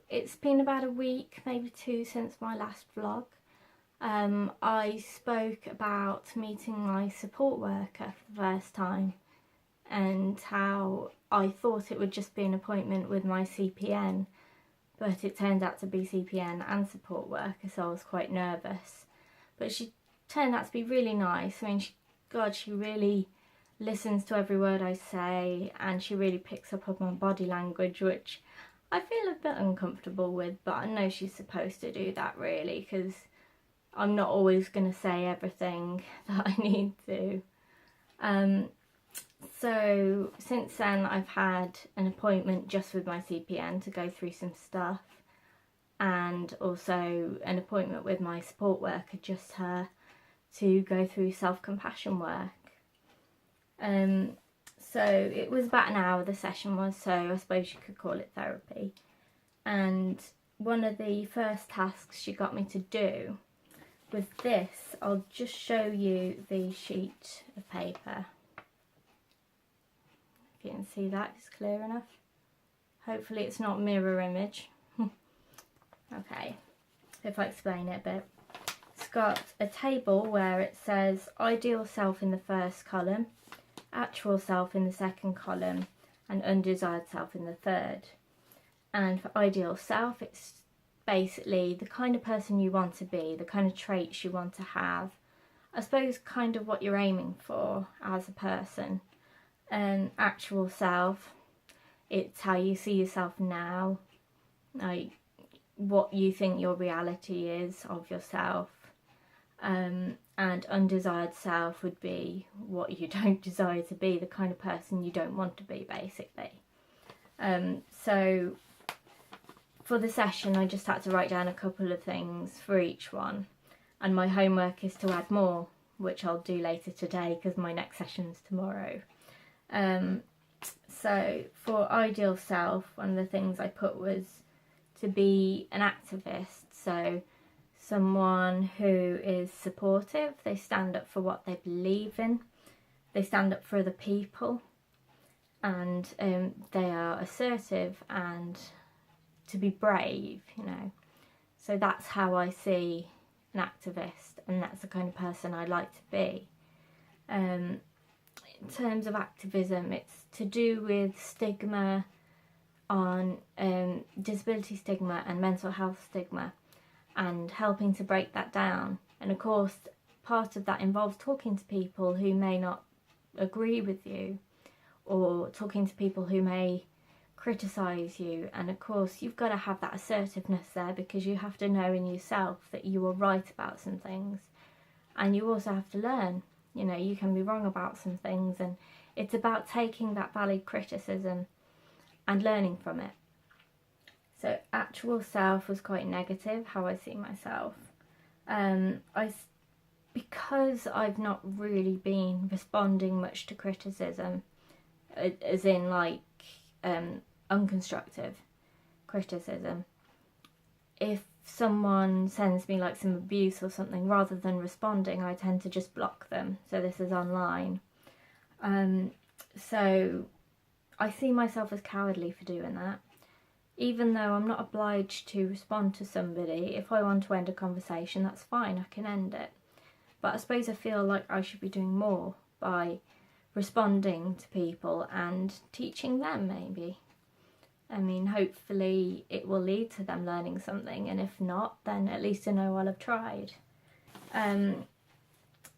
it's been about a week, maybe two, since my last vlog. I spoke about meeting my support worker for the first time and how I thought it would just be an appointment with my CPN, but it turned out to be CPN and support worker, so I was quite nervous. But she turned out to be really nice. I mean, she really listens to every word I say, and she really picks up on my body language, which I feel a bit uncomfortable with, but I know she's supposed to do that really, because I'm not always going to say everything that I need to. So since then I've had an appointment just with my CPN to go through some stuff, and also an appointment with my support worker, just her, to go through self-compassion work. So it was about an hour, the session was, so I suppose you could call it therapy. And one of the first tasks she got me to do with this, I'll just show you the sheet of paper. If you can see that, it's clear enough. Hopefully it's not mirror image. Okay, if I explain it a bit. It's got a table where it says ideal self in the first column, actual self in the second column, and undesired self in the third. And for ideal self, it's basically the kind of person you want to be, the kind of traits you want to have, I suppose kind of what you're aiming for as a person. And actual self, it's how you see yourself now, like what you think your reality is of yourself. And undesired self would be what you don't desire to be, the kind of person you don't want to be, basically. So for the session I just had to write down a couple of things for each one, and my homework is to add more, which I'll do later today because my next session's tomorrow. So for ideal self, one of the things I put was to be an activist, so someone who is supportive, they stand up for what they believe in, they stand up for other people, and they are assertive and to be brave, you know. So that's how I see an activist, and that's the kind of person I like to be. In terms of activism, it's to do with stigma on disability stigma and mental health stigma, and helping to break that down. And of course part of that involves talking to people who may not agree with you, or talking to people who may criticise you, and of course you've got to have that assertiveness there, because you have to know in yourself that you are right about some things, and you also have to learn, you know, you can be wrong about some things, and it's about taking that valid criticism and learning from it. So actual self was quite negative, how I see myself. Because I've not really been responding much to criticism, as in like unconstructive criticism. If someone sends me like some abuse or something, rather than responding, I tend to just block them. So this is online. So I see myself as cowardly for doing that. Even though I'm not obliged to respond to somebody, if I want to end a conversation, that's fine, I can end it. But I suppose I feel like I should be doing more by responding to people and teaching them, maybe. I mean, hopefully it will lead to them learning something, and if not, then at least I know I'll have tried.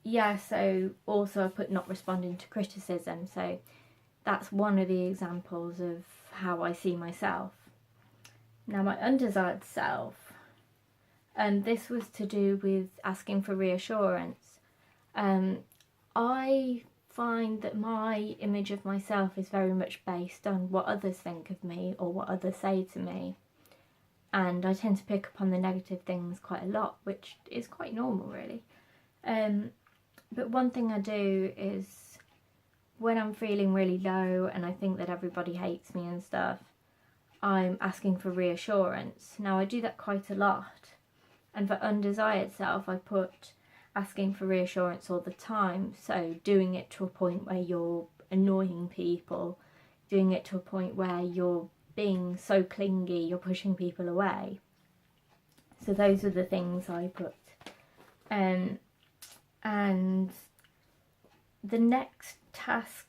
Yeah, so also I put not responding to criticism, so that's one of the examples of how I see myself. Now my undesired self, this was to do with asking for reassurance. I find that my image of myself is very much based on what others think of me or what others say to me, and I tend to pick up on the negative things quite a lot, which is quite normal really. But one thing I do is, when I'm feeling really low and I think that everybody hates me and stuff, I'm asking for reassurance. Now I do that quite a lot, and for undesired self I put asking for reassurance all the time, so doing it to a point where you're annoying people, doing it to a point where you're being so clingy you're pushing people away. So those are the things I put. And the next task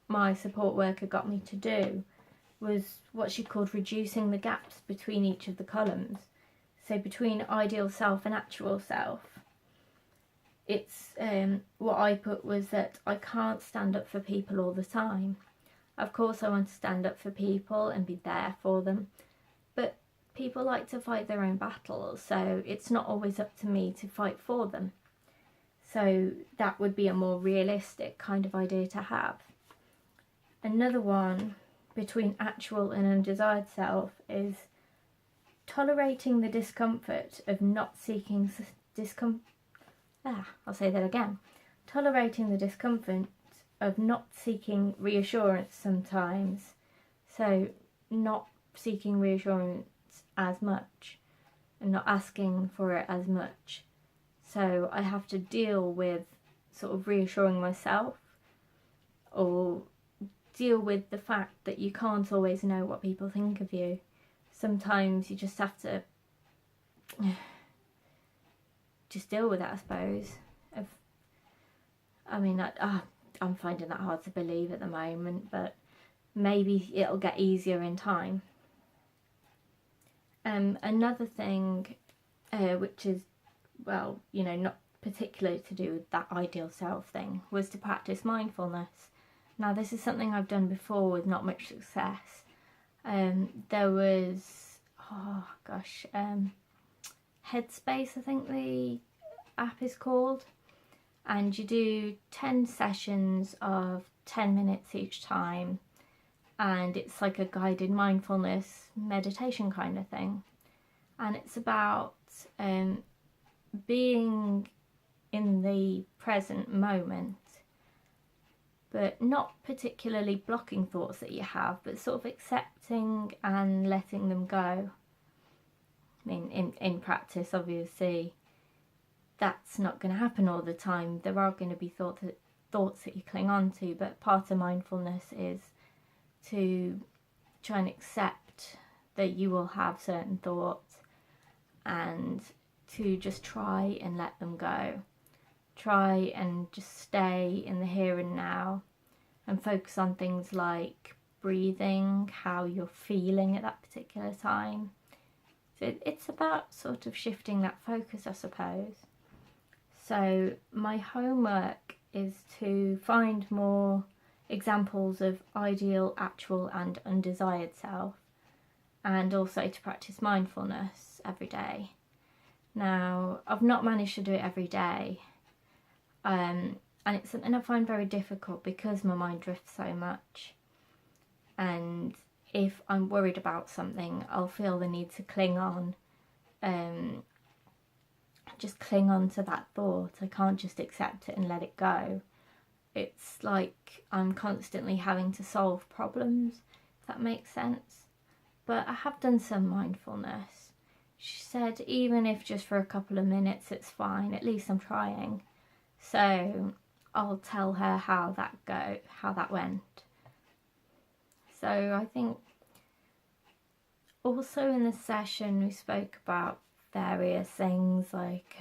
my support worker got me to do was what she called reducing the gaps between each of the columns. So between ideal self and actual self, it's what I put was that I can't stand up for people all the time. Of course I want to stand up for people and be there for them, but people like to fight their own battles, so it's not always up to me to fight for them. So that would be a more realistic kind of idea to have. Another one between actual and undesired self is tolerating the discomfort of not seeking I'll say that again. Tolerating the discomfort of not seeking reassurance sometimes. So not seeking reassurance as much and not asking for it as much. So I have to deal with sort of reassuring myself, or deal with the fact that you can't always know what people think of you. Sometimes you just have to just deal with it, I suppose. I'm finding that hard to believe at the moment, but maybe it'll get easier in time. Another thing, which is, well, not particularly to do with that ideal self thing, was to practice mindfulness. Now, this is something I've done before with not much success. There was, Headspace, I think the app is called, and you do 10 sessions of 10 minutes each time, and it's like a guided mindfulness meditation kind of thing, and it's about being in the present moment, but not particularly blocking thoughts that you have, but sort of accepting and letting them go. I mean, in practice, obviously, that's not going to happen all the time. There are going to be thoughts that you cling on to, but part of mindfulness is to try and accept that you will have certain thoughts and to just try and let them go. Try and just stay in the here and now and focus on things like breathing, how you're feeling at that particular time. So it's about sort of shifting that focus, I suppose. So my homework is to find more examples of ideal, actual and undesired self, and also to practice mindfulness every day. Now, I've not managed to do it every day, and it's something I find very difficult because my mind drifts so much, and if I'm worried about something, I'll feel the need to cling on, just cling on to that thought. I can't just accept it and let it go. It's like I'm constantly having to solve problems, if that makes sense. But I have done some mindfulness. She said even if just for a couple of minutes it's fine, at least I'm trying. So I'll tell her how that went. So I think also in the session we spoke about various things like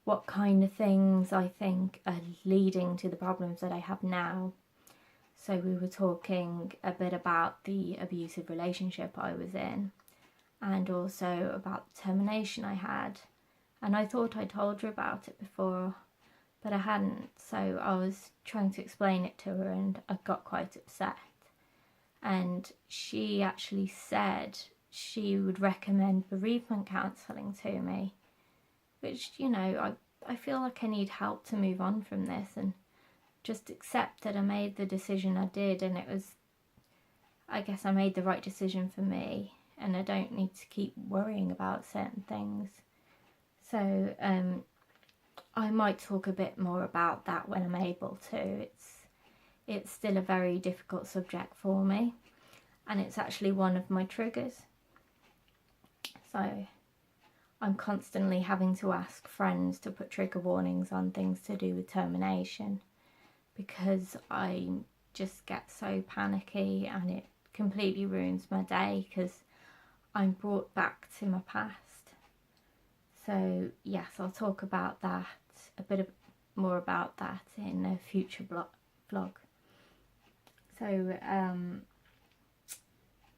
what kind of things I think are leading to the problems that I have now. So we were talking a bit about the abusive relationship I was in, and also about the termination I had. And I thought I told her about it before, but I hadn't. So I was trying to explain it to her and I got quite upset. And she actually said she would recommend bereavement counselling to me, which, I feel like I need help to move on from this and just accept that I made the decision I did, and I guess I made the right decision for me, and I don't need to keep worrying about certain things. So I might talk a bit more about that when I'm able to. It's still a very difficult subject for me, and it's actually one of my triggers. So I'm constantly having to ask friends to put trigger warnings on things to do with termination, because I'm just get so panicky and it completely ruins my day because I'm brought back to my past. So yes, I'll talk about that, more about that in a future vlog. So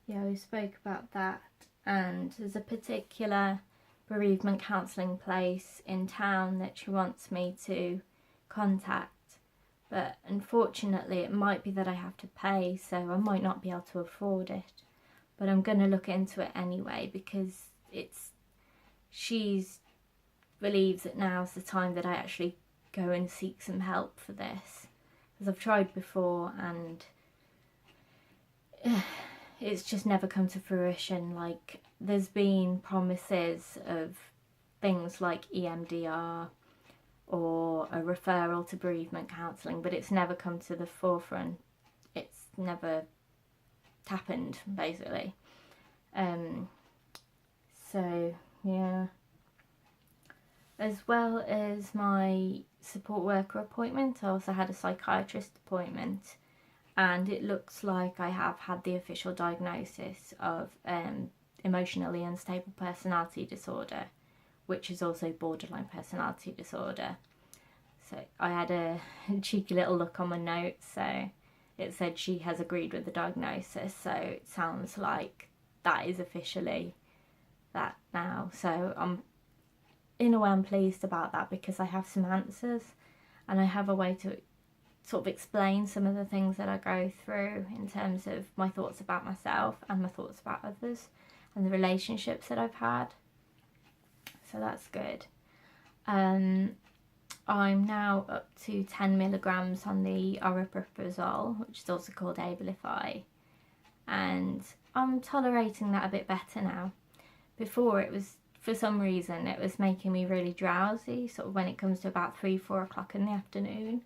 yeah, we spoke about that, and there's a particular bereavement counselling place in town that she wants me to contact, but unfortunately it might be that I have to pay, so I might not be able to afford it, but I'm going to look into it anyway because she believes that now's the time that I actually go and seek some help for this, because I've tried before and it's just never come to fruition. Like, there's been promises of things like EMDR or a referral to bereavement counselling, but it's never come to the forefront. It's never happened, basically. So yeah, as well as my support worker appointment, I also had a psychiatrist appointment, and it looks like I have had the official diagnosis of emotionally unstable personality disorder, which is also borderline personality disorder. So I had a cheeky little look on my notes, so it said she has agreed with the diagnosis, so it sounds like that is officially that now. So in a way I'm pleased about that because I have some answers and I have a way to sort of explain some of the things that I go through in terms of my thoughts about myself and my thoughts about others and the relationships that I've had. So that's good. I'm now up to 10 milligrams on the aripiprazole, which is also called Abilify, and I'm tolerating that a bit better now. Before, it was, for some reason, it was making me really drowsy, sort of when it comes to about 3-4 o'clock in the afternoon.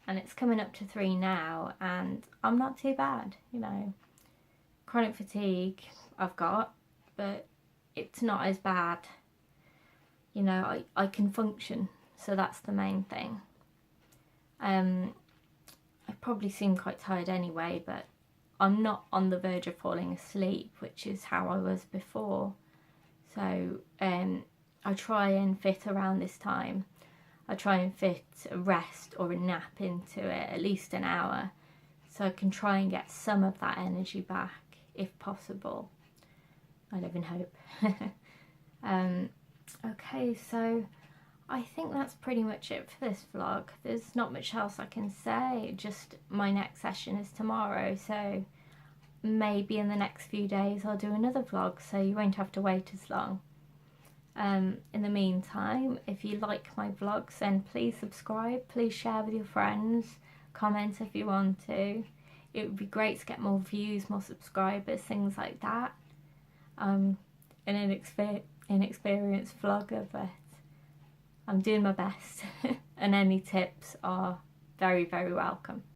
And it's coming up to 3 now, and I'm not too bad, you know. Chronic fatigue I've got, but it's not as bad. You know, I can function, so that's the main thing. I probably seem quite tired anyway, but I'm not on the verge of falling asleep, which is how I was before. So I try and fit around this time. I try and fit a rest or a nap into it, at least an hour, so I can try and get some of that energy back, if possible. I live in hope. Okay, so I think that's pretty much it for this vlog. There's not much else I can say, just my next session is tomorrow, so maybe in the next few days I'll do another vlog, so you won't have to wait as long. In the meantime, if you like my vlogs, then please subscribe, please share with your friends, comment if you want to. It would be great to get more views, more subscribers, things like that. An inexperienced vlogger, but I'm doing my best and any tips are very, very welcome.